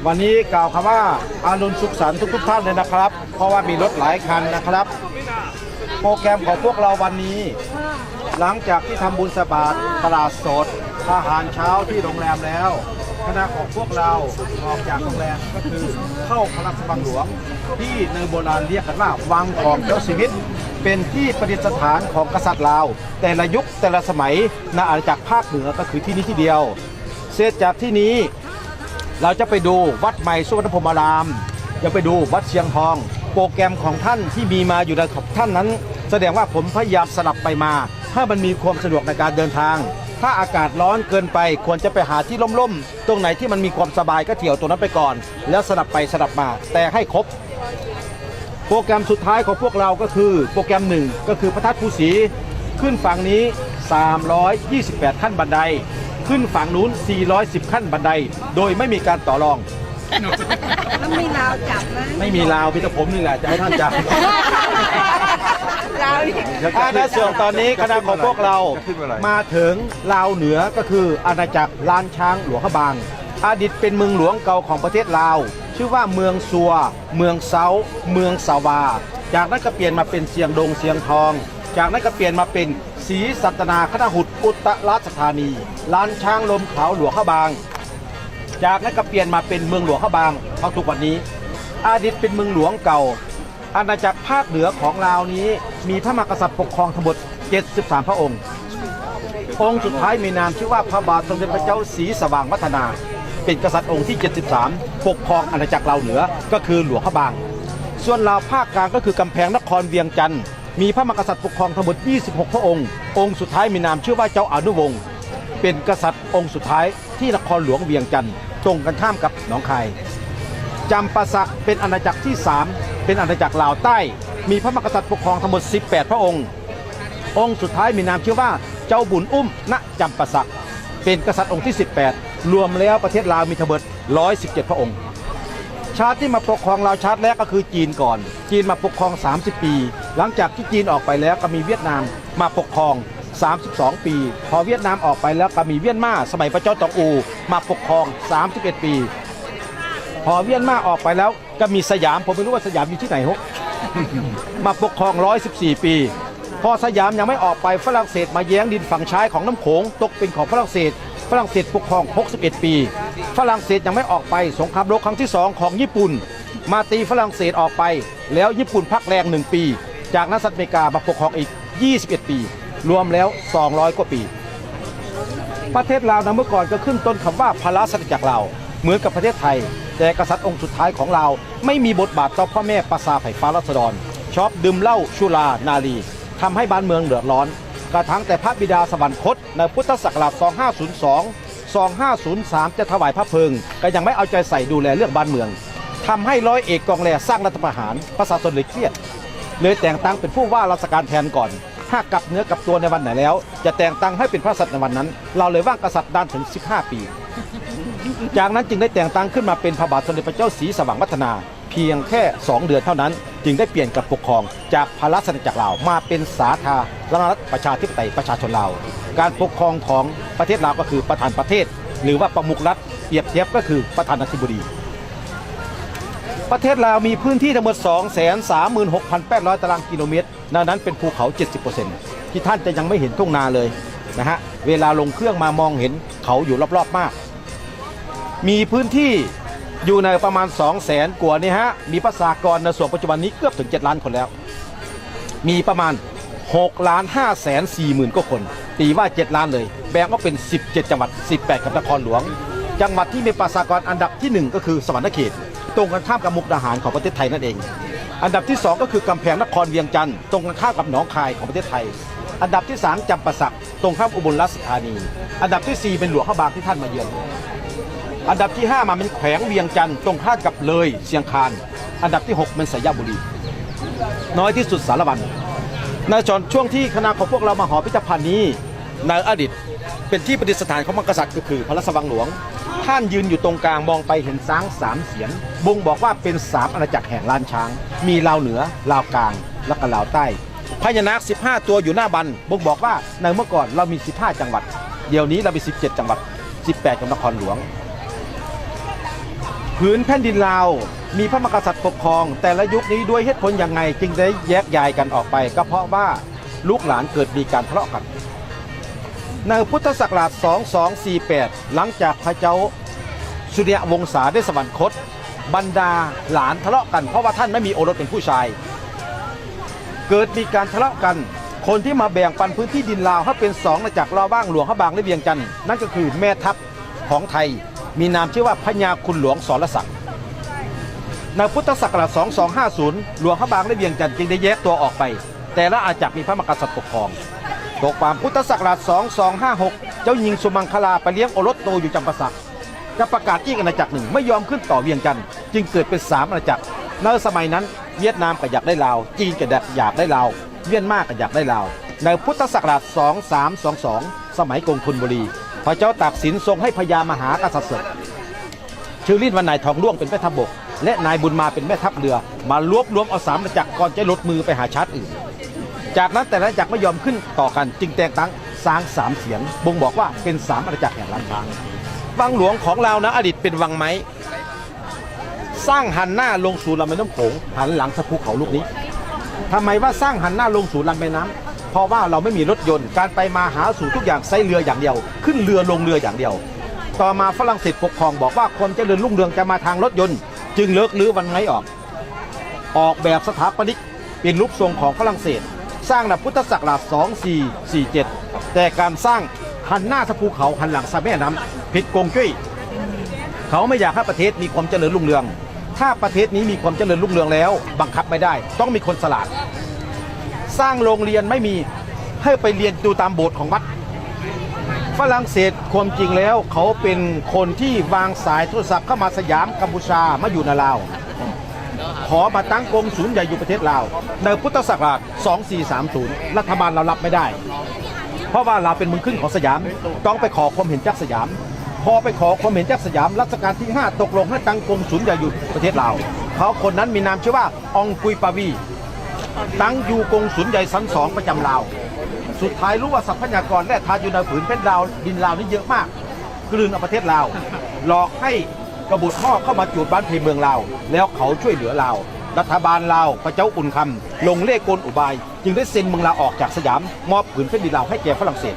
วันนี้กล่าวคำว่าอารุณสุขสันต์ทุกท่านเลยนะครับ เพราะว่ามีรถหลายคันนะครับ โปรแกรมของพวกเราวันนี้ หลังจากที่ทำบุญสบาตตลาดสดอาหารเช้าที่โรงแรมแล้วคณะของพวกเราออกจากโรงแรมก็คือเข้าพระราชวังหลวงที่ในโบราณเรียกกันว่าวังของเจ้าชีวิต เป็นที่ประดิษฐานของกษัตริย์ลาวแต่ละยุคแต่ละสมัยในอาณาจักรภาคเหนือก็คือที่นี้ที่เดียวเสร็จจากที่นี้เราจะไปดูวัดใหม่สุวรรณพรหมารามจะไปดูวัดเชียงทองโปรแกรมของท่านที่มีมาอยู่ในของท่านนั้นแสดงว่าผมพยายามสลับไปมาถ้ามันมีความสะดวกในการเดินทางถ้าอากาศร้อนเกินไปควรจะไปหาที่ร่มๆตรงไหนที่มันมีความสบายก็เที่ยวตรงนั้นไปก่อนแล้วสลับไปสลับมาแต่ให้ครบโปรแกรมสุดท้ายของพวกเราก็คือโปรแกรม1ก็คือพระธาตุภูสีขึ้นฝั่งนี้328ขั้นบันไดขึ้นฝั่งนู้น410ขั้นบันไดโดยไม่มีการต่อรองแล้วมีราวจับไหมไม่มีราวพี่ตะผมนี่แหละจะให้ท่านจับราวในส่วนตอนนี้คณะของพวกเรามาถึงลาวเหนือก็คืออาณาจักรล้านช้างหลวงพระบางอดีตเป็นเมืองหลวงเก่าของประเทศลาวชื่อว่าเมืองซัวเมืองเซาเมืองสาวาจากนั้นก็เปลี่ยนมาเป็นเสียงดงเสียงทองจากนั้นก็เปลี่ยนมาเป็นศรีสัตนาคณหุตอุตรราชธานีล้านช้างลมขาวหลวงพระบางจากนั้นก็เปลี่ยนมาเป็นเมืองหลวงพระบางเท่าทุกวันนี้อดีตเป็นเมืองหลวงเก่าอาณาจักรภาคเหนือของลาวนี้มีพระมหากษัตริย์ปกครองทั้งหมด73พระองค์องค์สุดท้ายมีนามชื่อว่าพระบาทสมเด็จพระเจ้าศรีสว่างวัฒนาเป็นกษัตริย์องค์ที่73ปกครองอาณาจักรลาวเหนือก็คือหลวงพระบางส่วนลาวภาคกลางก็คือกำแพงนครเวียงจันทร์มีพระมหากษัตริย์ปกครองทั้งหมด26พระองค์องค์สุดท้ายมีนามชื่อว่าเจ้าอนุวงศ์เป็นกษัตริย์องค์สุดท้ายที่นครหลวงเวียงจันทร์ตรงกันข้ามกับหนองคายจำปาสักเป็นอาณาจักรที่3เป็นอาณาจักรลาวใต้มีพระมหากษัตริย์ปกครองทั้งหมด18พระองค์องค์สุดท้ายมีนามชื่อว่าเจ้าบุญอุ้มณจำปาสักเป็นกษัตริย์องค์ที่18รวมแล้วประเทศลาวมีทั้งหมด117พระองค์ชาติที่มาปกครองลาวชาติแรกก็คือจีนก่อนจีนมาปกครอง30ปีหลังจากที่จีนออกไปแล้วก็มีเวียดนามมาปกครอง32ปีพอเวียดนามออกไปแล้วก็มีเวียดนามสมัยพระเจ้าตองอูมาปกครอง31ปีพอเวียดนามออกไปแล้วก็มีสยามผมไม่รู้ว่าสยามอยู่ที่ไหนฮะมาปกครอง114ปีพอสยามยังไม่ออกไปฝรั่งเศสมาแย้งดินฝั่งชายของน้ำโขงตกเป็นของฝรั่งเศสปกครอง61ปีฝรั่งเศสยังไม่ออกไปสงครามโลกครั้งที่2ของญี่ปุ่นมาตีฝรั่งเศสออกไปแล้วญี่ปุ่นพักแรง1ปีจากนั้นสหรัฐอเมริกามาปกครองอีก21ปีรวมแล้ว200กว่าปีประเทศลาวเมื่อก่อนก็ขึ้นต้นคำว่าพระราชอาณาจักรลาวเหมือนกับประเทศไทยแต่กษัตริย์องค์สุดท้ายของเราไม่มีบทบาทต่อพ่อแม่ประชาไผ่ฟ้าราษฎรชอบดื่มเหล้าชุรานารีทำให้บ้านเมืองเดือดร้อนกระทั่งแต่พระบิดาสวรรคตในพุทธศักราช2502 2503จะถวายพระเพลิงก็ยังไม่เอาใจใส่ดูแลเรื่องบ้านเมืองทำให้ร้อยเอกกองแลสร้างรัฐประหารประชาชนเลยเครียดเลยแต่งตั้งเป็นผู้ว่าราชการแทนก่อนถ้ากลับเนื้อกลับตัวในวันไหนแล้วจะแต่งตั้งให้เป็นพระกษัตริย์ในวันนั้นเราเลยว่างกษัตริย์นานถึง15ปีจากนั้นจึงได้แต่งตั้งขึ้นมาเป็นพระบาทสมเด็จพระเจ้าศรีสว่างวัฒนาเพียงแค่2เดือนเท่านั้นจึงได้เปลี่ยนกับปกครองจากพระราชอาณาจักรลาวมาเป็นสาธารณรัฐประชาธิปไตยประชาชนลาวการปกครองของประเทศลาวก็คือประธานประเทศหรือว่าประมุขรัฐเปรียบเทียบก็คือประธานาธิบดีประเทศลาวมีพื้นที่ทั้งหมด 236,800 ตารางกิโลเมตรนั้นเป็นภูเขา 70% ที่ท่านจะยังไม่เห็นทุ่งนาเลยนะฮะเวลาลงเครื่องมามองเห็นเขาอยู่รอบๆมากมีพื้นที่อยู่ในประมาณ 200,000 กว่านี่ฮะมีประชากรในส่วนปัจจุบันนี้เกือบถึง7ล้านคนแล้วมีประมาณ6,540,000 กว่าคนตีว่า7ล้านเลยแบ่งก็เป็น17จังหวัด18กับนครหลวงจังหวัดที่มีประชากรอันดับที่1ก็คือสวรรณเขตตรงกันข้ามกับมุกดาหารของประเทศไทยนั่นเองอันดับที่2ก็คือกำแพงนครเวียงจันทร์ตรงกันข้ามกับหนองคายของประเทศไทยอันดับที่3จำปาสักตรงข้ามอุบลราชธานีอันดับที่4เป็นหลวงพระบางที่ท่านมาเยือนอันดับที่5มาเป็นแขวงเวียงจันทร์ตรงข้ามกับเลยเชียงคานอันดับที่6เป็นสยามบุรีน้อยที่สุดสารวัตรในช่วงที่คณะของพวกเรามาหอพิพิธภัณฑ์นี้ในอดีตเป็นที่ประดิษฐานของมหากษัตริย์ก็คือพระราชวังหลวงท่านยืนอยู่ตรงกลางมองไปเห็นช้าง3เสียนบ่งบอกว่าเป็น3อาณาจักรแห่งล้านช้างมีลาวเหนือลาวกลางและก็ลาวใต้พญานาค15ตัวอยู่หน้าบันบ่งบอกว่าในเมื่อก่อนเรามี15จังหวัดเดี๋ยวนี้เรามี17จังหวัด18กับนครหลวง ผืนแผ่นดินลาวมีพระมหากษัตริย์ปกครองแต่ละยุคนี้ด้วยเหตุผลยังไงจึงได้แยกย้ายกันออกไปก็เพราะว่าลูกหลานเกิดมีการทะเลาะกันในพุทธศักราช 2248 หลังจากพระเจ้าสุริยวงศาได้สวรรคตบรรดาหลานทะเลาะกันเพราะว่าท่านไม่มีโอรสเป็นผู้ชายเกิดมีการทะเลาะกันคนที่มาแบ่งปันพื้นที่ดินลาวให้เป็นสองอาณาจักรลาวบ้างหลวงพระบางและเวียงจันทร์นั่นก็คือแม่ทัพของไทยมีนามชื่อว่าพญาคุณหลวงสรศักดิ์ในพุทธศักราช 2250 หลวงพระบางและเวียงจันทร์จึงได้แยกตัวออกไปแต่ละอาณาจักรมีพระมหากษัตริย์ปกครองตกความพุทธศักราช 2256 เจ้าหญิงสุมังคลาไปเลี้ยงโอรสโตอยู่จำปาสักจะประกาศอีกอาณาจักรหนึ่งไม่ยอมขึ้นต่อเวียงจันทร์จึงเกิดเป็น3อาณาจักรในสมัยนั้นเวียดนามก็อยากได้ลาวจีนก็อยากได้ลาวเวียดนามก็อยากได้ลาวในพุทธศักราช 2322 สมัยกรุงธนบุรีพระเจ้าตากสินทรงให้พญามหากษัตริย์เสด็จชื่อลิ้นวันนายทองล่วงเป็นแม่ทัพบกและนายบุญมาเป็นแม่ทัพเรือมารวมเอา3อาณาจักรก่อนจะลดมือไปหาชาติอื่นจากนั้นแต่ละอาณาจักรไม่ยอมขึ้นต่อกันจึงแต่งตั้งสร้าง3เสียงบ่งบอกว่าเป็น3อาณาจักรแห่งล้านช้างวังหลวงของเรานะอดีตเป็นวังไม้สร้างหันหน้าลงสู่ลำแม่น้ำโขงหันหลังสะภูเขาลูกนี้ทำไมว่าสร้างหันหน้าลงสู่ลำแม่น้ำเพราะว่าเราไม่มีรถยนต์การไปมาหาสู่ทุกอย่างใช้เรืออย่างเดียวขึ้นเรือลงเรืออย่างเดียวต่อมาฝรั่งเศสปกครองบอกว่าความเจริญรุ่งเรืองจะมาทางรถยนต์จึงเลิกลื้อวันไม้ออกแบบสถาปนิกเป็นรูปทรงของฝรั่งเศสสร้างในพุทธศักราช 2447 แต่การสร้างหันหน้าสะภูเขาหันหลังสะแม่น้ำผิดกงจุ้ยเขาไม่อยากให้ประเทศมีความเจริญรุ่งเรืองถ้าประเทศนี้มีความเจริญรุ่งเรืองแล้วบังคับไม่ได้ต้องมีคนฉลาดสร้างโรงเรียนไม่มีให้ไปเรียนดูตามโบสถ์ของวัดฝรั่งเศสความจริงแล้วเขาเป็นคนที่วางสายโทรศัพท์เข้ามาสยามกัมพูชามาอยู่ในลาวขอมาตั้งกงศูนย์ใหญ่อยู่ประเทศลาวในพุทธศักราช 2430 รัฐบาลเรารับไม่ได้เพราะว่าเราเป็นเมืองขึ้นของสยามต้องไปขอความเห็นจากสยามพอไปขอความเห็นจากสยามรัชกาลที่ 5 ตกลงให้ตั้งกงศูนย์ใหญ่อยู่ประเทศลาวเขาคนนั้นมีนามชื่อว่าองกุยปาวีตั้งอยู่กงศูนย์ใหญ่ชั้น 2ประจำลาวสุดท้ายรู้ว่าทรัพยากรและทานอยู่ในผืนแผ่นดาวดินลาวนี่เยอะมากกลืนเอาประเทศลาวหลอกให้กบฏพ่อเข้ามาจูดบ้านเพเมืองลาวแล้วเขาช่วยเหลือลาวรัฐบาลลาวพระเจ้าอุ่นคำลงเล่ห์กลอุบายจึงได้เซ็นเมืองลาวออกจากสยามมอบผืนแผ่นดินลาวให้แก่ฝรั่งเศส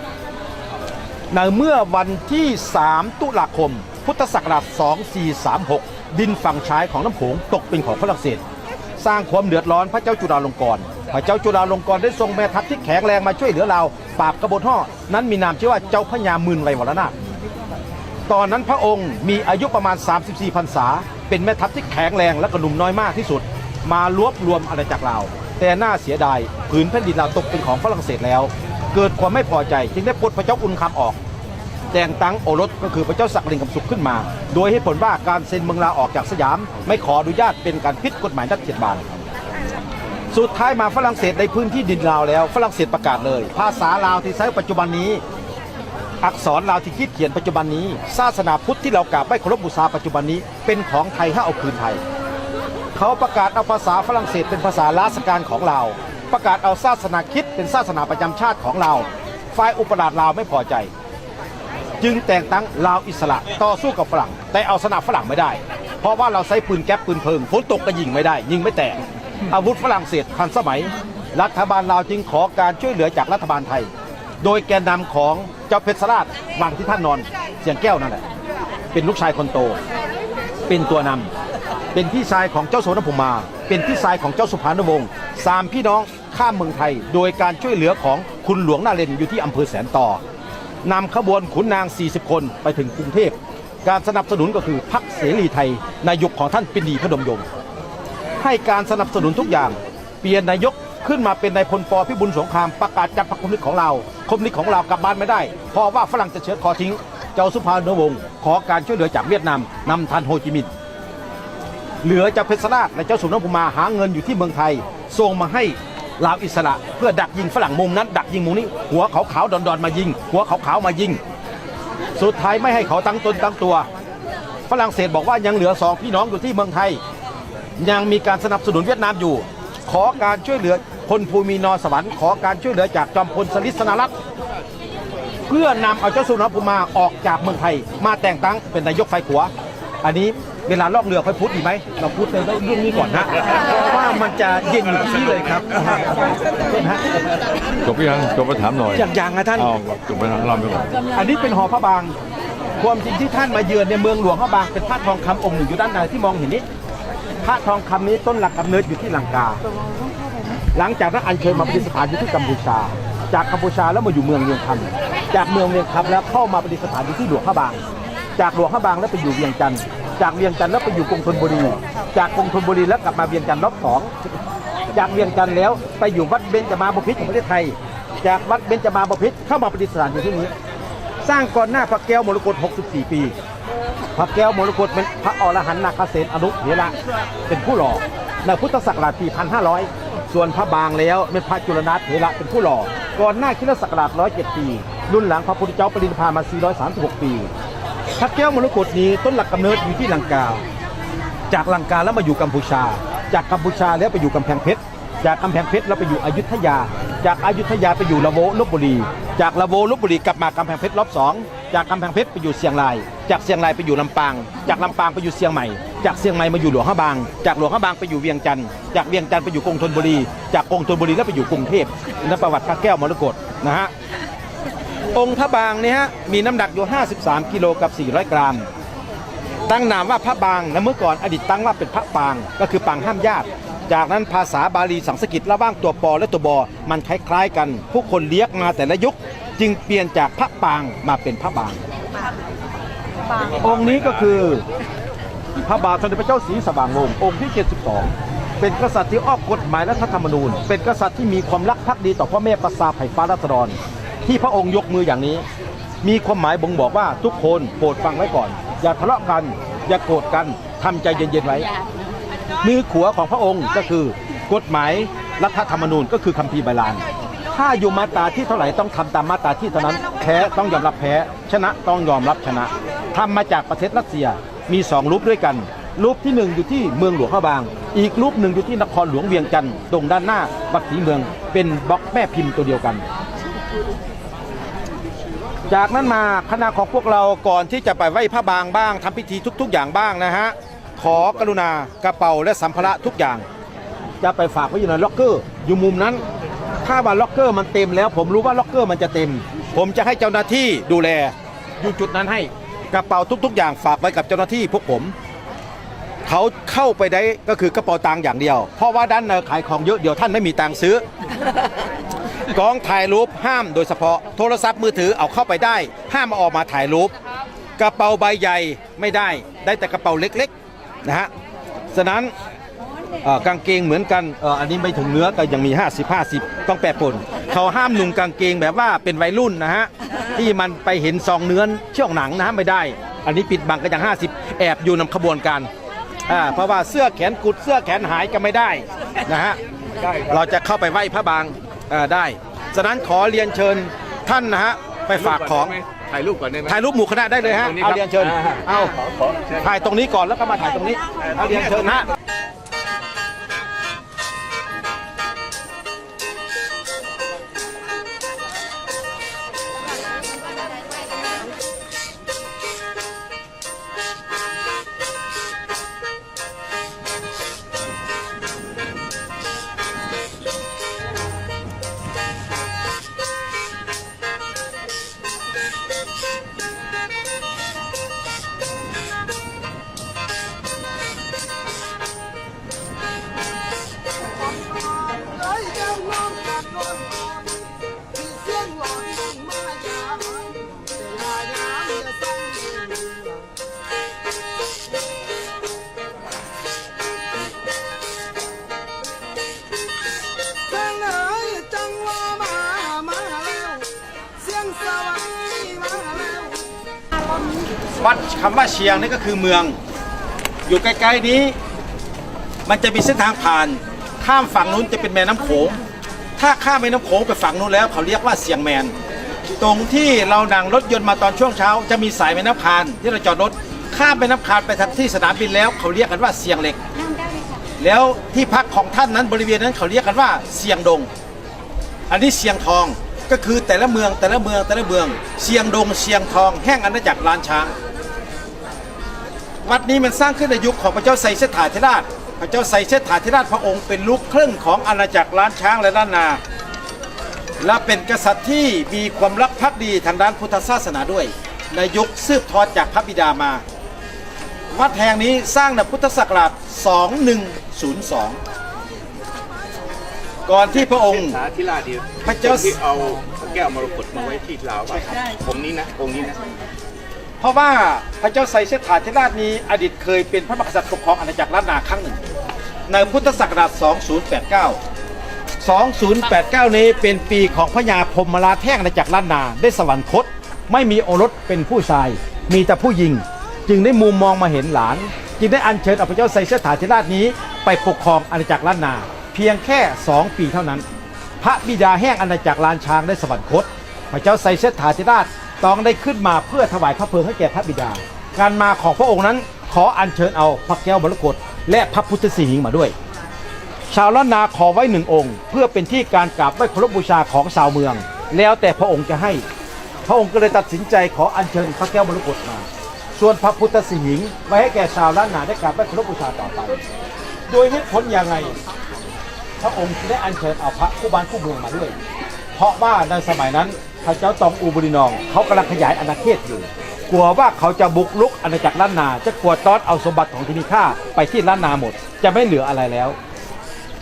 ในเมื่อวันที่ 3 ตุลาคมพุทธศักราช 2436 ดินฝั่งชายของน้ำโขงตกเป็นของฝรั่งเศสสร้างความเดือดร้อนพระเจ้าจุฬาลงกรณ์พระเจ้าจุฬาลงกรณ์ได้ทรงแม่ทัพที่แข็งแรงมาช่วยเหลือเราปราบกบฏห่อนั้นมีนามชื่อว่าเจ้าพญามื่นไววรนาถตอนนั้นพระองค์มีอายุประมาณ 34 พรรษาเป็นแม่ทัพที่แข็งแรงและก็หนุ่มน้อยมากที่สุดมารวบรวมอาณาจักรลาวแต่น่าเสียดายผืนแผ่นดินลาวตกเป็นของฝรั่งเศสแล้วเกิดความไม่พอใจจึงได้ปลดพระเจ้าอุ่นคำออกแต่งตั้งโอรสก็คือพระเจ้าศักดินคำสุขขึ้นมาโดยเหตุผลว่าการเซ็นเมืองลาวออกจากสยามไม่ขออนุญาตเป็นการผิดกฎหมายรัฐเขตบาลสุดท้ายมาฝรั่งเศสในพื้นที่ดินลาวแล้วฝรั่งเศสประกาศเลยภาษาลาวที่ใช้ปัจจุบันนี้อักษรลาวที่คิดเขียนปัจจุบันนี้ศาสนาพุทธที่เรากราบไหว้เคารพบูชาปัจจุบันนี้เป็นของไทยให้เอาคืนไทยเขาประกาศเอาภาษาฝรั่งเศสเป็นภาษาราชการของเราประกาศเอาศาสนาคริสต์เป็นศาสนาประจำชาติของเราฝ่ายอุปราชลาวไม่พอใจจึงแต่งตั้งลาวอิสระต่อสู้กับฝรั่งแต่เอาชนะฝรั่งไม่ได้เพราะว่าเราใช้ปืนแก๊ปปืนเพลิงฝนตกก็ยิงไม่ได้ยิงไม่แตกอาวุธฝรั่งเศสทันสมัยรัฐบาลลาวจึงขอการช่วยเหลือจากรัฐบาลไทยโดยแกนนำของเจ้าเพชรราชวังที่ท่านนอนเสียงแก้วนั่นแหละเป็นลูกชายคนโตเป็นตัวนำเป็นพี่ชายของเจ้าโสนภูมาเป็นพี่ชายของเจ้าสุภานวงศ์3 พี่น้องข้ามเมืองไทยโดยการช่วยเหลือของคุณหลวงนาเรนอยู่ที่อำเภอแสนต่อนำขบวนขุนนาง 40 คนไปถึงกรุงเทพการสนับสนุนก็คือพรรคเสรีไทยในยุคของท่านปรีดีพนมยงค์ให้การสนับสนุนทุกอย่างเปลี่ยนนายกขึ้นมาเป็นนายพลป.พิบูลสงครามประกาศจับพรรคคอมมิวนิสต์ของเราคอมมิวนิสต์ของเรากลับบ้านไม่ได้เพราะว่าฝรั่งจะเชิดคอทิ้งเจ้าสุภานวงศ์ขอการช่วยเหลือจากเวียดนามนำทันโฮจิมินห์เหลือเจ้าเพชรราชและเจ้าสุนทรภูมาหาเงินอยู่ที่เมืองไทยส่งมาให้ลาวอิสระเพื่อดักยิงฝรั่งมุมนั้นดักยิงมุมนี้หัวขาวๆดอนๆมายิงหัวขาวๆมายิงสุดท้ายไม่ให้เขาตั้งตนตั้งตัวฝรั่งเศสบอกว่ายังเหลือ2 พี่น้องอยู่ที่เมืองไทยยังมีการสนับสนุนเวียดนามอยู่ขอการช่วยเหลือพลภูมินรสวรรค์ขอการช่วยเหลือจากจอมพลสฤษดิ์สนรัตน์เพื่อนำเอาเจ้าสุนทรภูมาออกจากเมืองไทยมาแต่งตั้งเป็นนายกฝ่ายขวาอันนี้ เวลาล่องเรือค่อยพูดดีไหมเราพูดในเรื่องนี้ก่อนนะเพราะว่ามันจะเย็นอยู่ที่นี่เลยครับ จบยังจบมาถามหน่อย อย่างนะท่าน เอาจบไปทางเราไปก่อน อันนี้เป็นหอพระบางความจริงที่ท่านมาเยือนในเมืองหลวงพระบางเป็นพระทองคำองค์หนึ่งอยู่ด้านในที่มองเห็นนี้พระทองคำนี้ต้นหลักกำเนิดอยู่ที่ลังกา หลังจากนั้นอัญเชิญมาประดิษฐานอยู่ที่กัมพูชา จากกัมพูชาแล้วมาอยู่เมืองเวียงคำจากเมืองเวียงคำแล้วเข้ามาประดิษฐานอยู่ที่หลวงพระบาง จากหลวงพระบางแล้วไปอยู่เวียงจันทร์จากเวียงจันทร์แล้วไปอยู่กรุงธนบุรี จากกรุงธนบุรีแล้วกลับมาเวียงจันทร์รอบสองจากเวียงจันทร์แล้วไปอยู่วัดเบญจมาบพิตรของประเทศไทย จากวัดเบญจมาบพิตรเข้ามาประดิษฐานอยู่ที่นี้ สร้างก่อนหน้าพระแก้วมรกต64 ปี พระแก้วมรกตเป็นพระอรหันต์นาคเษนอนุเถระเป็นผู้หล่อในพุทธศักราชปี 1500 ส่วนพระบางแล้วเป็นพระจุลนาถเถระเป็นผู้หล่อก่อนหน้าคริสตศักราช107 ปี รุ่นหลังพระพุทธเจ้าปรินิพพานมา 436 ปี พระแก้วมรกตนี้ต้นหลักกำเนิดอยู่ที่ลังกา จากลังกาแล้วมาอยู่กัมพูชา จากกัมพูชาแล้วไปอยู่กำแพงเพชร จากกำแพงเพชรแล้วไปอยู่อยุธยา จากอยุธยาไปอยู่ละโวลพบุรี จากละโวลพบุรีกลับมากำแพงเพชรรอบสองจากกำแพงเพชรไปอยู่เชียงราย จากเชียงรายไปอยู่ลำปาง จากลำปางไปอยู่เชียงใหม่ จากเชียงใหม่มาอยู่หลวงพระบาง จากหลวงพระบางไปอยู่เวียงจันทร์จากเวียงจันทร์ไปอยู่กรุงธนบุรี จากกรุงธนบุรีแล้วไปอยู่กรุงเทพนั่นประวัติพระแก้วมรกตนะฮะ องค์พระบางเนี่ยฮะมีน้ำหนักอยู่53 กิโลกับ 400 กรัม ตั้งนามว่าพระบางและเมื่อก่อนอดีตตั้งว่าเป็นพระปางก็คือปางห้ามญาติ จากนั้นภาษาบาลีสันสกฤตระหว่างตัวปอและตัวบอมันคล้ายๆกัน ผู้คนเรียกมาแต่ละยุคจึงเปลี่ยนจากพระปางมาเป็นพระบาง องค์นี้ก็คือพระบาทสมเด็จพระเจ้าศรีสว่างวงศ์องค์ที่ 72 เป็นกษัตริย์ที่ออกกฎหมายรัฐธรรมนูญเป็นกษัตริย์ที่มีความรักภักดีต่อพ่อแม่ประสาไผ่ฟ้าราษฎรที่พระองค์ยกมืออย่างนี้มีความหมายบ่งบอกว่าทุกคนโปรดฟังไว้ก่อนอย่าทะเลาะกันอย่าโกรธกันทำใจเย็นๆไว้มือขวาของพระองค์ก็คือกฎหมายรัฐธรรมนูญก็คือคัมภีร์ไบาลานถ้าอยู่มาตราที่เท่าไหร่ต้องทำตามมาตราที่เท่านั้นแพ้ต้องยอมรับแพ้ชนะต้องยอมรับชนะทำมาจากประเทศรัสเซียมี2รูปด้วยกันรูปที่1อยู่ที่เมืองหลวงพระบางอีกรูปหนึ่งอยู่ที่นครหลวงเวียงจันทร์ตรงด้านหน้าวัดศรีเมืองเป็นบล็อกแม่พิมพ์ตัวเดียวกันจากนั้นมาคณะของพวกเราก่อนที่จะไปไหว้พระบางบ้างทำพิธีทุกๆอย่างบ้างนะฮะขอกรุณากระเป๋าและสัมภาระทุกอย่างจะไปฝากไว้อยู่ในล็อกเกอร์อยู่มุมนั้นถ้าว่าล็อกเกอร์มันเต็มแล้วผมรู้ว่าล็อกเกอร์มันจะเต็มผมจะให้เจ้าหน้าที่ดูแลอยู่จุดนั้นให้กระเป๋าทุกๆอย่างฝากไว้กับเจ้าหน้าที่พวกผมเขาเข้าไปได้ก็คือกระเป๋าตังค์อย่างเดียวเพราะว่าด้านในขายของเยอะเดี๋ยวท่านไม่มีตังค์ซื้อกล้องถ่ายรูปห้ามโดยเฉพาะโทรศัพท์มือถือเอาเข้าไปได้ห้ามมาออกมาถ่ายรูปกระเป๋าใบใหญ่ไม่ได้แต่กระเป๋าเล็กๆนะฮะฉะนั้นกางเกงเหมือนกันอันนี้ไม่ถึงเนื้อก็ยังมี50ต้องแปรปนเขาห้ามนุ่งกางเกงแบบว่าเป็นวัยรุ่นนะฮะที่มันไปเห็นซองเนื้อช่วงหนังนะฮะไม่ได้อันนี้ปิดบังก็อย่าง50แอบอยู่นำขบวนการเพราะว่าเสื้อแขนกุดเสื้อแขนหายก็ไม่ได้นะฮะเราจะเข้าไปไหว้พระบางได้ฉะนั้นขอเรียนเชิญท่านนะฮะไปฝากของถ่ายรูปก่อนได้ไหมถ่ายรูปหมู่คณะได้เลยฮะเอาเรียนเชิญเอาถ่ายตรงนี้ก่อนแล้วก็มาถ่ายตรงนี้เอาเรียนเชิญฮะวัดคำว่าเชียงนี่ก็คือเมืองอยู่ใกล้ๆนี้มันจะมีเส้นทางผ่านข้ามฝั่งนู้นจะเป็นแม่น้ำโขงถ้าข้ามแม่น้ำโขงไปฝั่งนู้นแล้วเขาเรียกว่าเสียงแมนตรงที่เรานั่งรถยนต์มาตอนช่วงเช้าจะมีสายแม่น้ำคานที่เราจอดรถข้ามแม่น้ำคานไปทางที่สนามบินแล้วเขาเรียกกันว่าเสียงเหล็กแล้วที่พักของท่านนั้นบริเวณนั้นเขาเรียกกันว่าเสียงดงอันนี้เสียงทองก็คือแต่ละเมืองเสียงดงเสียงทองแห่งอาณาจักรล้านช้าง วัดนี้มันสร้างขึ้นในยุคของพระเจ้าไซเสถาธิราชพระเจ้าไซเสถาธิราชพระองค์เป็นลูกครึ่งของอาณาจักรล้านช้างและล้านนา และเป็นกษัตริย์ที่มีความรักภักดีทางด้านพุทธศาสนาด้วยในยุคสืบทอดจากพระบิดามา วัดแห่งนี้สร้างในพุทธศักราช 2102 ก่อนที่พระองค์ สาธิราชดี พระเจ้า ที่เอาแก้วมรกตมาไว้ที่ลาวป่ะองค์นี้นะองค์นี้นะ เพราะว่าพระเจ้าไซเสถาธิราชนี้อดีตเคยเป็นพระมหากษัตริย์ปกครองอาณาจักรล้านนาครั้งหนึ่งในพุทธศักราช 2089 นี้เป็นปีของพระยาพรหมราชแห่งอาณาจักรล้านนาได้สวรรคตไม่มีโอรสเป็นผู้ชายมีแต่ผู้หญิงจึงได้มุมมองมาเห็นหลานจึงได้อัญเชิญเอาพระเจ้าไซเสถาธิราชนี้ไปปกครองอาณาจักรล้านนาเพียงแค่ 2 ปีเท่านั้นพระบิดาแห่งอาณาจักรล้านช้างได้สวรรคตพระเจ้าไซเสถาธิราชต้องได้ขึ้นมาเพื่อถวายพระเพลิงให้แก่พระบิดาการมาของพระองค์นั้นขออัญเชิญเอาพระแก้วมรกตและพระพุทธสิหิงค์มาด้วยชาวล้านนาขอไว้1 องค์เพื่อเป็นที่การกราบไหว้เคารพบูชาของชาวเมืองแล้วแต่พระองค์จะให้พระองค์ก็เลยตัดสินใจขออัญเชิญพระแก้วมรกตมาส่วนพระพุทธสิหิงค์ไว้ให้แก่ชาวล้านนาได้กราบไหว้เคารพบูชาต่อไปโดยเหตุผลอย่างไรพระองค์ได้อัญเชิญเอาพระคู่บ้านคู่เมืองมาด้วยเพราะว่าในสมัยนั้นพระเจ้าตองอูบุรีนองเขากำลังขยายอาณาเขตอยู่กลัวว่าเขาจะบุกรุกอาณาจักรล้านนาจะกวาดต้อนเอาสมบัติของที่มีค่าไปที่ล้านนาหมดจะไม่เหลืออะไรแล้ว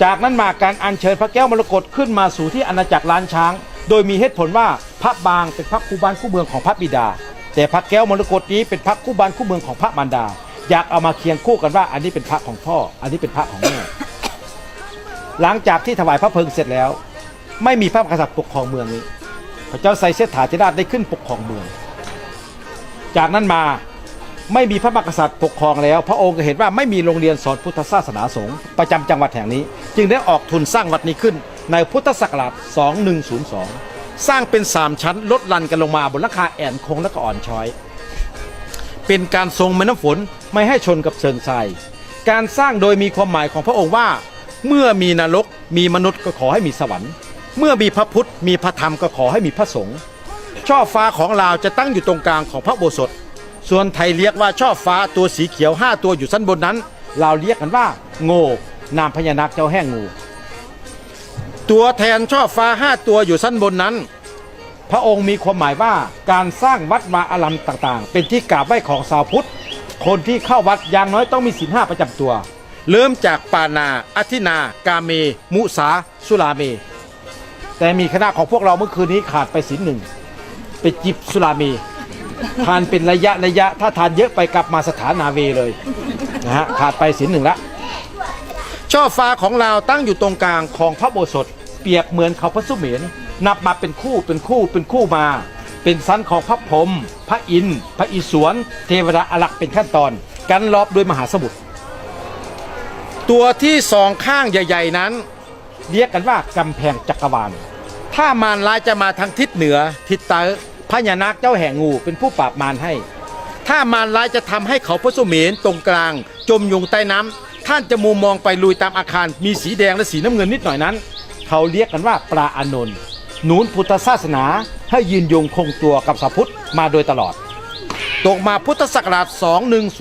จากนั้นมาการอัญเชิญพระแก้วมรกตขึ้นมาสู่ที่อาณาจักรล้านช้างโดยมีเหตุผลว่าพระบางเป็นพระคู่บ้านคู่เมืองของพระบิดาแต่พระแก้วมรกตนี้เป็นพระคู่บ้านคู่เมืองของพระมารดาอยากเอามาเคียงคู่กันว่าอันนี้เป็นพระของพ่ออันนี้เป็นพระของแม่หลังจากที่ถวายพระเพลิงเสร็จแล้วไม่มีพระมหากษัตริย์ปกครองเมืองนี้พระเจ้าไซเสถาธิราชได้ขึ้นปกครองเมืองจากนั้นมาไม่มีพระมหากษัตริย์ปกครองแล้วพระองค์ก็เห็นว่าไม่มีโรงเรียนสอนพุทธศาสนาสงฆ์ประจำจังหวัดแห่งนี้จึงได้ออกทุนสร้างวัดนี้ขึ้นในพุทธศักราช 2102 สร้างเป็น3 ชั้นลดลันกันลงมาบนหลังคาแอนโค้งและก็อ่อนช้อยเป็นการทรงแม่น้ำฝนไม่ให้ชนกับเชิงทรายการสร้างโดยมีความหมายของพระองค์ว่าเมื่อมีนรกมีมนุษย์ก็ขอให้มีสวรรค์เมื่อมีพระพุทธมีพระธรรมก็ขอให้มีพระสงฆ์ช่อฟ้าของลาวจะตั้งอยู่ตรงกลางของพระอุโบสถส่วนไทยเรียกว่าช่อฟ้าตัวสีเขียว5 ตัวอยู่ชั้นบนนั้นเราเรียกกันว่าโง่นามพญานาคเจ้าแห่งงูตัวแทนช่อฟ้า5 ตัวอยู่ชั้นบนนั้นพระองค์มีความหมายว่าการสร้างวัดวาอารามต่างๆเป็นที่กราบไหว้ของชาวพุทธคนที่เข้าวัดอย่างน้อยต้องมีศีล 5ประจำตัวเริ่มจากปานาอธินากาเมมุสาสุราเมแต่มีคณะของพวกเราเมื่อคืนนี้ขาดไปศีล 1ไปจิบสุราเมทานเป็นระยะถ้าทานเยอะไปกลับมาสถานาเวเลยนะฮะขาดไปศีล 1ละช่อฟ้าของเราตั้งอยู่ตรงกลางของพระโบสถเปรียบเหมือนเขาพระสุเมนนับมาเป็นคู่มาเป็นชั้นของพระพรหมพระอินทร์พระอิศวรเทวดาอารักษ์เป็นขั้นตอนกันรอบด้วยมหาสมุทรตัวที่2ข้างใหญ่ๆนั้นเรียกกันว่ากำแพงจักรวาลถ้ามารร้ายจะมาทางทิศเหนือทิศใต้พญานาคเจ้าแห่งงูเป็นผู้ปราบมารให้ถ้ามารร้ายจะทำให้เขาพระสุเมนตรงกลางจมอยู่ใต้น้ำท่านจะมุมมองไปลุยตามอาคารมีสีแดงและสีน้ำเงินนิดหน่อยนั้นเขาเรียกกันว่าปลาอานนท์หนุนพุทธศาสนาให้ยืนยงคงตัวกับชาวพุทธมาโดยตลอดตกมาพุทธศักราช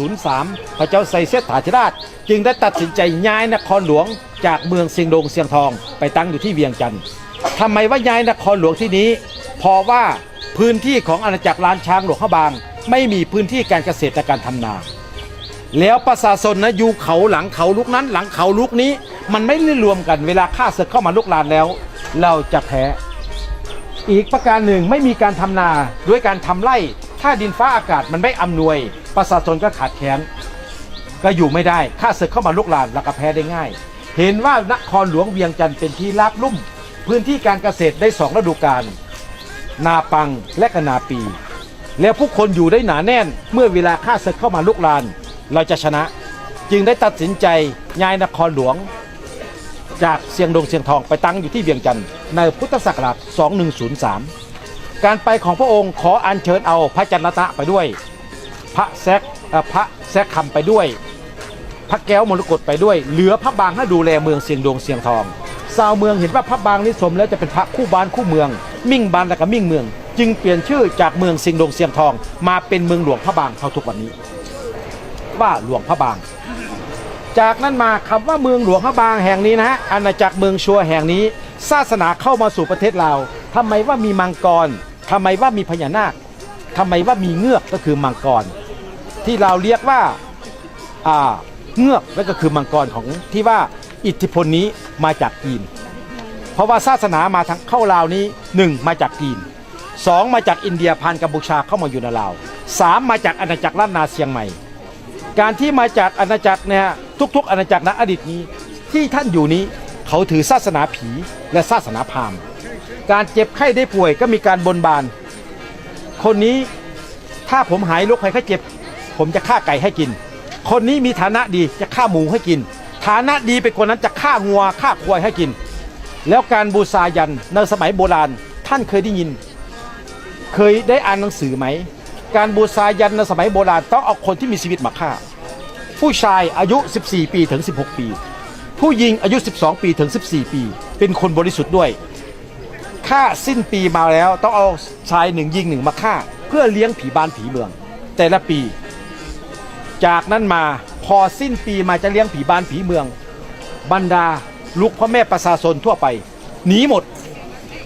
2103 พระเจ้าไซเสถาธิราชจึงได้ตัดสินใจย้ายนครหลวงจากเมืองเชียงดงเชียงทองไปตั้งอยู่ที่เวียงจันทร์ทำไมว่าย้ายนครหลวงที่นี้เพราะว่าพื้นที่ของอาณาจักรล้านช้างหลวงพระบางไม่มีพื้นที่การเกษตรและการทำนาแล้วประชาชนนะอยู่เขาหลังเขาลุกนั้นหลังเขาลุกนี้มันไม่ได้รวมกันเวลาข้าศึกเข้ามาลุกลานแล้วเราจะแพ้อีกประการหนึ่งไม่มีการทำนาด้วยการทำไร่ถ้าดินฟ้าอากาศมันไม่อำนวยประชาชนก็ขาดแคลนก็อยู่ไม่ได้ข้าศึกเข้ามาลุกลานแล้วก็แพ้ได้ง่ายเห็นว่านครหลวงเวียงจันทร์เป็นที่ราบลุ่มพื้นที่การเกษตรได้2 ฤดูกาลนาปังและก็นาปีแล้วผู้คนอยู่ได้หนาแน่นเมื่อเวลาข้าศึกเข้ามาลุกลานเราจะชนะจึงได้ตัดสินใจย้ายนครหลวงจากเชียงดงเชียงทองไปตั้งอยู่ที่เวียงจันทร์ในพุทธศักราช 2103 การไปของพระองค์ขออัญเชิญเอาพระจันทะไปด้วยพระแซกคำไปด้วยพระแก้วมรกตไปด้วยเหลือพระบางให้ดูแลเมืองเชียงดงเชียงทองชาวเมืองเห็นว่าพระบางนี้สมแล้วจะเป็นพระคู่บ้านคู่เมืองมิ่งบ้านและก็มิ่งเมืองจึงเปลี่ยนชื่อจากเมืองเชียงดงเชียงทองมาเป็นเมืองหลวงพระบางเท่าทุกวันนี้ ว่าหลวงพระบางจากนั้นมาคำว่าเมืองหลวงพระบางแห่งนี้นะฮะอาณาจักรเมืองชัวแห่งนี้ศาสนาเข้ามาสู่ประเทศลาวทำไมว่ามีมังกรทำไมว่ามีพญานาคทำไมว่ามีเงือกก็คือมังกรที่เราเรียกว่าเงือกและก็คือมังกรของที่ว่าอิทธิพลนี้มาจากจีนเพราะว่าศาสนามาทางเข้าลาวนี้1มาจากจีน2มาจากอินเดียผ่านกัมพูชาเข้ามาอยู่ในลาว3มาจากอาณาจักรล้านนาเชียงใหม่การที่มาจากอาณาจักรเนี่ยทุกๆอาณาจักรณอดีตนี้ที่ท่านอยู่นี้เขาถือศาสนาผีและศาสนาพราหมณ์การเจ็บไข้ได้ป่วยก็มีการบนบานคนนี้ถ้าผมหายโรคภัยไข้เจ็บผมจะฆ่าไก่ให้กินคนนี้มีฐานะดีจะฆ่าหมูให้กินฐานะดีไปกว่านั้นจะฆ่างัวฆ่าควายให้กินแล้วการบูชายันในสมัยโบราณท่านเคยได้ยินเคยได้อ่านหนังสือไหมการบูชายันในสมัยโบราณต้องเอาคนที่มีชีวิตมาฆ่าผู้ชายอายุ14ปีถึง16ปีผู้หญิงอายุ12ปีถึง14ปีเป็นคนบริสุทธิ์ด้วยฆ่าสิ้นปีมาแล้วต้องเอาชาย1ยิง1มาฆ่าเพื่อเลี้ยงผีบ้านผีเมืองแต่ละปีจากนั้นมาพอสิ้นปีมาจะเลี้ยงผีบ้านผีเมืองบรรดาลูกพ่อแม่ประชาชนทั่วไปหนีหมด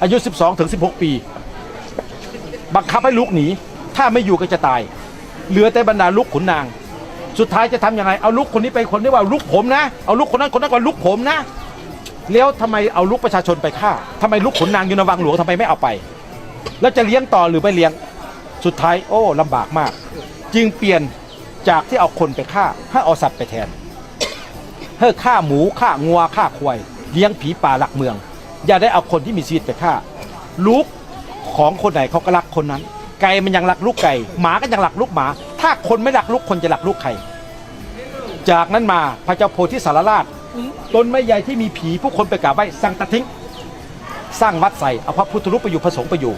อายุ12ถึง16ปีบังคับให้ลูกหนีถ้าไม่อยู่ก็จะตายเหลือแต่บรรดาลูกขุนนางสุดท้ายจะทำยังไงเอาลูกคนนี้ไปคนนี้ว่าลูกผมนะเอาลูกคนนั้นว่าลูกผมนะแล้วทำไมเอาลูกประชาชนไปฆ่าทำไมลูกขุนนางอยู่ในวังหลวงทำไมไม่เอาไปแล้วจะเลี้ยงต่อหรือไม่เลี้ยงสุดท้ายโอ้ลำบากมากจึงเปลี่ยนจากที่เอาคนไปฆ่าให้เอาสัตว์ไปแทนให้ฆ่าหมูฆ่างัวฆ่าควายเลี้ยงผีป่าหลักเมืองอย่าได้เอาคนที่มีชีวิตไปฆ่าลูกของคนไหนเขาก็รักคนนั้นไก่มันยังรักลูกไก่หมาก็ยังรักลูกหมาถ้าคนไม่รักลูกคนจะรักลูกใครจากนั้นมาพระเจ้าโพธิสารราชต้นไม้ใหญ่ที่มีผีผู้คนไปกราบไหว้สั่งตัดทิ้งสร้างวัดใส่เอาพระพุทธรูปไปอยู่พระสงฆ์ไปอยู่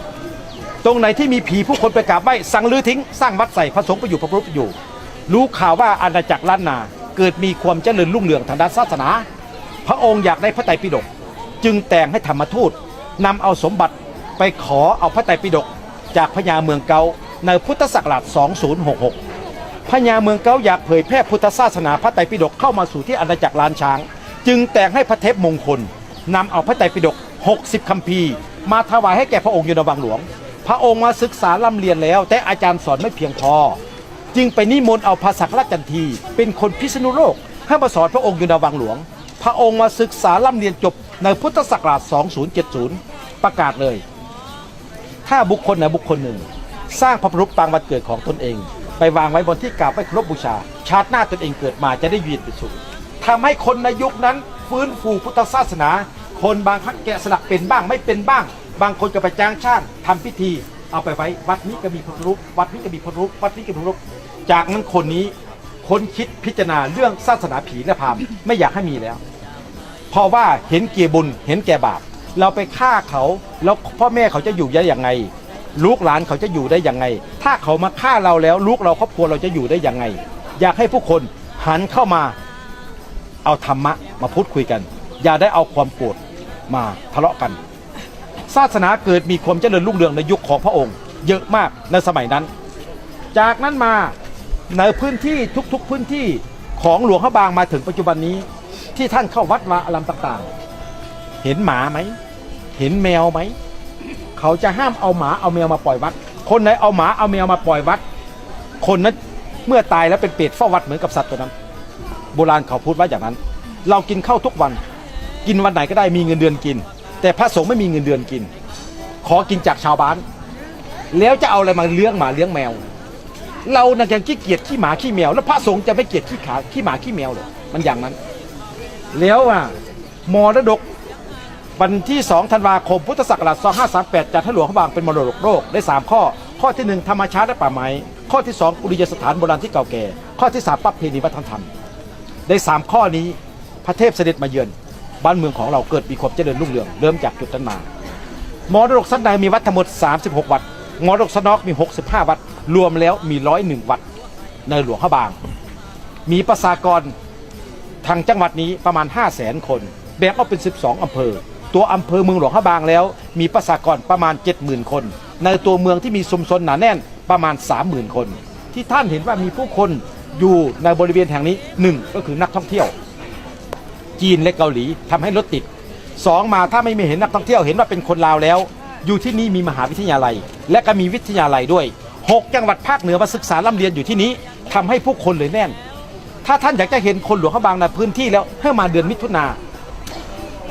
ตรงไหนที่มีผีผู้คนไปกราบไหว้สั่งลื้อทิ้งสร้างวัดใส่พระสงฆ์ไปอยู่พระพุทธรูปไปอยู่รู้ข่าวว่าอาณาจักรล้านนาเกิดมีความเจริญรุ่งเรืองทางด้านศาสนาพระองค์อยากได้พระไตรปิฎกจึงแต่งให้ธรรมทูตนำเอาสมบัติไปขอเอาพระไตรปิฎกจากพญาเมืองเกาในพุทธศักราช 2066 พญาเมืองเกาอยากเผยแพร่พุทธศาสนาพระไตรปิฎกเข้ามาสู่ที่อาณาจักรล้านช้างจึงแต่งให้พระเทพมงคลนำเอาพระไตรปิฎก60 คัมภีร์มาถวายให้แก่พระองค์อยู่ในวังหลวงพระองค์มาศึกษาล่ำเรียนแล้วแต่อาจารย์สอนไม่เพียงพอจึงไปนิมนต์เอาภาษาราชจันทีเป็นคนพิษณุโลกให้มาสอนพระองค์อยู่ในวังหลวงพระองค์มาศึกษาล่ำเรียนจบในพุทธศักราช 2070 ประกาศเลยถ้าบุคคลไหนบุคคลหนึ่งสร้างพระพุทธรูปปางวันเกิดของตนเองไปวางไว้บนที่กราบไหว้เคารพบูชาชาติหน้าตนเองเกิดมาจะได้ยืนเป็นสุขทำให้คนในยุคนั้นฟื้นฟูพุทธศาสนาคนบางครั้งแกะสลักเป็นบ้างไม่เป็นบ้างบางคนก็ไปจ้างช่างทำพิธีเอาไปไว้วัดนี้ก็มีพระพุทธรูปวัดนี้ก็มีพระพุทธรูปวัดนี้ก็มีพระพุทธรูปจากนั้นคนนี้คนคิดพิจารณาเรื่องศาสนาผีและพราหมณ์ไม่อยากให้มีแล้วเพราะว่าเห็นเกียรบุญเห็นแก่บาปเราไปฆ่าเขาแล้วพ่อแม่เขาจะอยู่ได้ยังไงลูกหลานเขาจะอยู่ได้ยังไงถ้าเขามาฆ่าเราแล้วลูกเราครอบครัวเราจะอยู่ได้ยังไงอยากให้ผู้คนหันเข้ามาเอาธรรมะมาพูดคุยกันอย่าได้เอาความโกรธมาทะเลาะกันศาสนาเกิดมีความเจริญรุ่งเรืองในยุคของพระองค์เยอะมากในสมัยนั้นจากนั้นมาในพื้นที่ทุกๆพื้นที่ของหลวงพระบางมาถึงปัจจุบันนี้ที่ท่านเข้าวัดวาอารามต่างๆเห็นหมาไหมเห็นแมวไหมเขาจะห้ามเอาหมาเอาแมวมาปล่อยวัดคนไหนเอาหมาเอาแมวมาปล่อยวัดคนนั้นเมื่อตายแล้วเป็นเปรตเฝ้าวัดเหมือนกับสัตว์ตัวนั้นโบราณเขาพูดว่าอย่างนั้นเรากินข้าวทุกวันกินวันไหนก็ได้มีเงินเดือนกินแต่พระสงฆ์ไม่มีเงินเดือนกินขอกินจากชาวบ้านแล้วจะเอาอะไรมาเลี้ยงหมาเลี้ยงแมวเราน่ะยังขี้เกียจขี้หมาขี้แมวแล้วพระสงฆ์จะไม่เกียจขี้ขาขี้หมาขี้แมวเลยมันอย่างนั้นแล้วมรดกวันที่2 ธันวาคมพุทธศักราช 2538จัดให้หลวงพระบางเป็นมรดกโลกได้3ข้อข้อที่1ธรรมชาติและป่าไม้ข้อที่2ปุริยสถานโบราณที่เก่าแก่ข้อที่3ประเพณีวัฒนธรรมได้3ข้อนี้พระเทพเสด็จมาเยือนบ้านเมืองของเราเกิดมีความเจริญรุ่งเรืองเริ่มจากจุดนั้นมามรดกชั้นใดมีวัดทั้งหมด36วัดมรดกชั้นนอกมี65วัดรวมแล้วมี101วัดในหลวงพระบางมีประชากรทางจังหวัดนี้ประมาณ 500,000 คนแบ่งออกเป็น12อำเภอตัวอำเภอเมืองหลวงพระบางแล้วมีประชากรประมาณ 70,000 คนในตัวเมืองที่มีชุมชนหนาแน่นประมาณ 30,000 คนที่ท่านเห็นว่ามีผู้คน อยู่ในบริเวณแห่งนี้หนึ่งก็คือนักท่องเที่ยวจีนและเกาหลีทำให้รถติดสองมาถ้าไม่มีเห็นนักท่องเที่ยวเห็นว่าเป็นคนลาวแล้วอยู่ที่นี่มีมหาวิทยาลัยและก็มีวิทยาลัยด้วย6จังหวัดภาคเหนือมาศึกษาล่ำเรียนอยู่ที่นี้ทำให้ผู้คนเลยแน่นถ้าท่านอยากจะเห็นคนหลวงพระบางในพื้นที่แล้วให้มาเดือนมิถุนา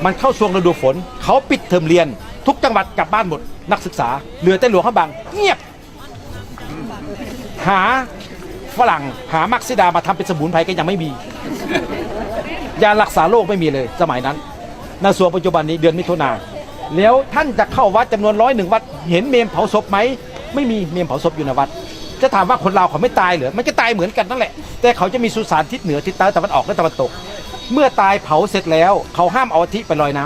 มันเข้าช่วงฤดูฝนเขาปิดเทอมเรียนทุกจังหวัดกลับบ้านหมดนักศึกษาเหลือแต่หลวงพระบางเงียบหาฝรั่งหามักซิดามาทำเป็นสมุนไพรก็ยังไม่มียารักษาโรคไม่มีเลยสมัยนั้นในส่วนปัจจุบันนี้เดือนมิถุนาแล้วท่านจะเข้าวัดจำนวน101 วัดเห็นเมมเผาศพไหมไม่มีเมมเผาศพอยู่ในวัดจะถามว่าคนลาวเขาไม่ตายเหรอมันก็ตายเหมือนกันนั่นแหละแต่เขาจะมีสุสานทิศเหนือทิศใต้ตะวันออกและตะวันตกเมื่อตายเผาเสร็จแล้วเขาห้ามเอาอัฐิไปลอยน้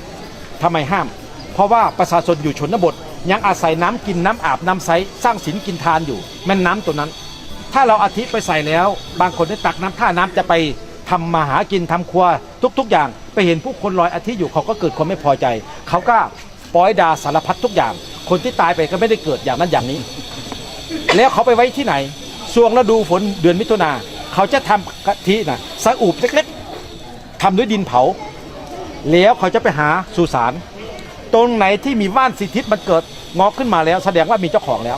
ำทำไมห้ามเพราะว่าประชาชนอยู่ชนบทยังอาศัยน้ำกินน้ำอาบน้ำใสสร้างศีลกินทานอยู่แม่น้ำตัวนั้นถ้าเราอาทิไปใส่แล้วบางคนได้ตักน้ำท่าน้ำจะไปทำมาหากินทำครัวทุกอย่างไปเห็นผู้คนลอยอาทิอยู่เขาก็เกิดความไม่พอใจเขาก็ปล่อยด่าสารพัดทุกอย่างคนที่ตายไปก็ไม่ได้เกิดอย่างนั้นอย่างนี้แล้วเขาไปไว้ที่ไหนช่วงฤดูฝนเดือนมิถุนาเขาจะทำกะทินะสะอูบเล็กๆทำด้วยดินเผาแล้วเขาจะไปหาสุสานตรงไหนที่มีว่านสิทธิมันเกิดงอกขึ้นมาแล้วแสดงว่ามีเจ้าของแล้ว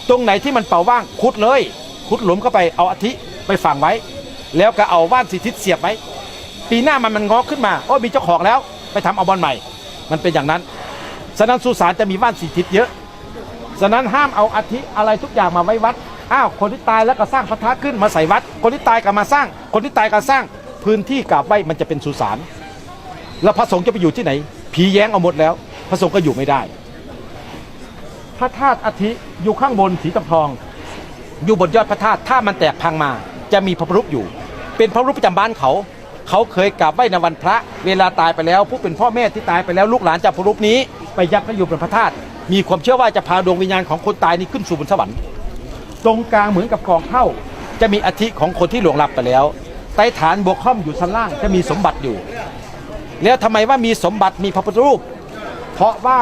ตรงไหนที่มันเป่าว่างขุดเลยขุดหลุมเข้าไปเอาอาทิไปฝังไว้แล้วก็เอาว่านสิทธิเสียบไว้ปีหน้ามันงอกขึ้นมาโอ้มีเจ้าของแล้วไปทำเอาบอลใหม่มันเป็นอย่างนั้นฉะนั้นสุสานจะมีว่านสิทธิเยอะฉะนั้นห้ามเอาอาทิอะไรทุกอย่างมาไว้วัดอ้าวคนที่ตายแล้วก็สร้างพระธาตุขึ้นมาใส่วัดคนที่ตายก็มาสร้างคนที่ตายก็สร้างพื้นที่กราบไหว้มันจะเป็นสุสานแล้วพระสงฆ์จะไปอยู่ที่ไหนผีแย้งเอาหมดแล้วพระสงฆ์ก็อยู่ไม่ได้พระธาตุอาทิอยู่ข้างบนสีทองอยู่บนยอดพระธาตุถ้ามันแตกพังมาจะมีพระรูปอยู่เป็นพระรูปประจำบ้านเขาเคยกราบไหว้ในวันพระเวลาตายไปแล้วผู้เป็นพ่อแม่ที่ตายไปแล้วลูกหลานจะพระรูปนี้ไปยัดไว้อยู่บนพระธาตุมีความเชื่อว่าจะพาดวงวิญญาณของคนตายนี้ขึ้นสู่บนสวรรค์ตรงกลางเหมือนกับกองเข้าจะมีอาทิของคนที่หลวงลับไปแล้วใต้ฐานบวกค่อมอยู่ชั้นล่างจะมีสมบัติอยู่แล้วทำไมว่ามีสมบัติมีพระพุทธรูปเพราะว่า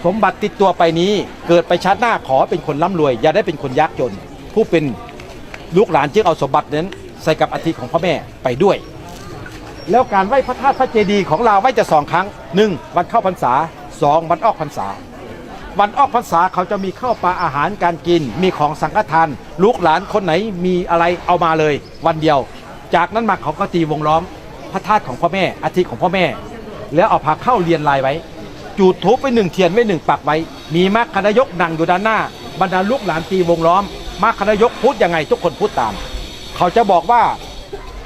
สมบัติติดตัวไปนี้เกิดไปชาติหน้าขอเป็นคนร่ำรวยอย่าได้เป็นคนยากจนผู้เป็นลูกหลานจึงเอาสมบัตินั้นใส่กับอาทิของพ่อแม่ไปด้วยแล้วการไหว้พระธาตุพระเจดีย์ของเราไหว้จะ2 ครั้ง1วันเข้าพรรษา2วันออกพรรษาวันออกพรรษาเขาจะมีข้าวปลาอาหารการกินมีของสังฆทานลูกหลานคนไหนมีอะไรเอามาเลยวันเดียวจากนั้นมาเขาก็ตีวงล้อมพระธาตุของพ่อแม่อาทิของพ่อแม่แล้วเอาผ้าเข้าเรียนลายไว้จุดธูปไป1 เทียนไว้1 ปักไว้มีมรรคนายกนั่งอยู่ด้านหน้าบรรดาลูกหลานตีวงล้อมมรรคนายกพูดยังไงทุกคนพูดตามเขาจะบอกว่า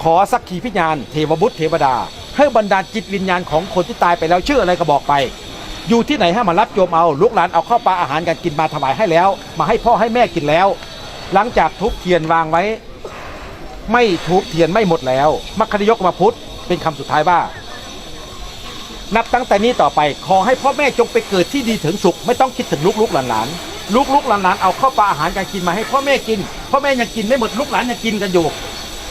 ขอสักขีพิญญาณเทวบุตรเทวดาให้บรรดาจิตวิญญาณของคนที่ตายไปแล้วชื่ออะไรก็บอกไปอยู่ที่ไหนให้มารับโยมเอาลูกหลานเอาข้าวปลาอาหารการกินมาถวายให้แล้วมาให้พ่อให้แม่กินแล้วหลังจากทุบเทียนวางไว้ไม่ทุบเทียนไม่หมดแล้วมรรคนายกมาพูดเป็นคำสุดท้ายว่านับตั้งแต่นี้ต่อไปขอให้พ่อแม่จงไปเกิดที่ดีถึงสุขไม่ต้องคิดถึงลูกหลานเอาข้าวปลาอาหารการกินมาให้พ่อแม่กินพ่อแม่ยังกินไม่หมดลูกหลานยังกินกันอยู่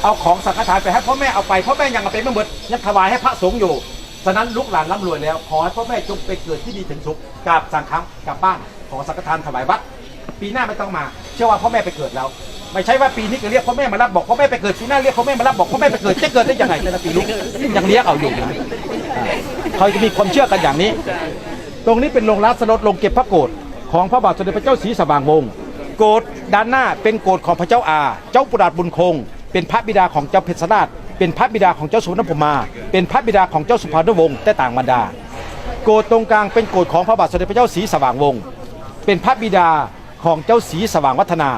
เอาของสังฆทานไปให้พ่อแม่เอาไปพ่อแม่ยังเอาไปไม่หมดยังถวายให้พระสงฆ์อยู่ฉะนั้นลูกหลานร่ำรวยแล้วขอให้พ่อแม่จงไปเกิดที่ดีถึงสุขกราบสังฆังกลับบ้านขอสังฆทานถวายวัดปีหน้าไม่ต้องมาเชื่อว่าพ่อแม่ไปเกิดแล้วไม่ใช่ว่าปีนี้ก็เรียกพ่อแม่มารับบอกพ่อแม่ไปเกิดปีหน้าเรียกพ่อแม่มารับบอกพ่อแม่ไปเกิดจะเกิดได้ยังไงแต่ละปีลูกยังเลี้ยงเอาอยู่นะเขาจะมีความเชื่อกันอย่างนี้ตรงนี้เป็นโรงราชรถลงเก็บพระโกศของพระบาทสมเด็จพระเจ้าศรีสว่างวงศ์โกศด้านหน้าเป็นโกศของพระเจ้าอาเจ้าปุราชบุญคงเป็นพระบิดาของเจ้าเพชรราชเป็นพระบิดาของเจ้าสุวรรณภูมิเป็นพระบิดาของเจ้าสุพรรณวงศ์แต่ต่างบรรดาโกศตรงกลางเป็นโกศของพระบาทสมเด็จพระเจ้าศรีสว่างวงศ์เป็นพระบิดาของเจ้าศรีสว่างวัฒนา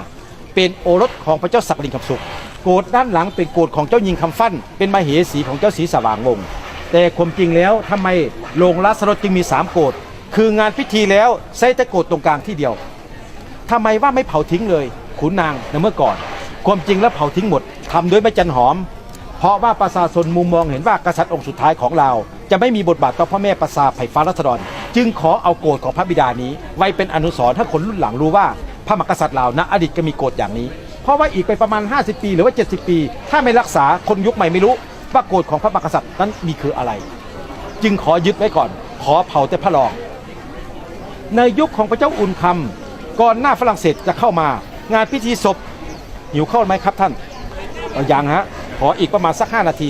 เป็นโอรสของพระเจ้าศักดินคำสุขโกศด้านหลังเป็นโกศของเจ้ายิงคำฟั่นเป็นมเหสีของเจ้าศรีสว่างวงศ์แต่ความจริงแล้วทำไมโรงราชรถจึงมี3 โกศคืองานพิธีแล้วใช้แต่โกศตรงกลางที่เดียวทำไมว่าไม่เผาทิ้งเลยขุนนางในเมื่อก่อนความจริงแล้วเผาทิ้งหมดทำด้วยไม้จันหอมเพราะว่าประชาชนมุมมองเห็นว่ากษัตริย์องค์สุดท้ายของเราจะไม่มีบทบาทต่อพ่อแม่ประสาไผ่ฟ้ารัศดรจึงขอเอาโกศของพระบิดานี้ไว้เป็นอนุสรณ์ให้คนรุ่นหลังรู้ว่าพระมหากษัตริย์เราณอดีตก็มีโกศอย่างนี้เพราะว่าอีกไปประมาณ50 ปีหรือว่า70 ปีถ้าไม่รักษาคนยุคใหม่ไม่รู้ว่าโกศของพระมหากษัตริย์นั้นมีคืออะไรจึงขอยึดไว้ก่อนขอเผาแต่พระรองในยุคของพระเจ้าอุ่นคำก่อนหน้าฝรั่งเศสจะเข้ามางานพิธีศพหิวข้าวไหมครับท่าน ยังฮะขออีกประมาณสัก5 นาที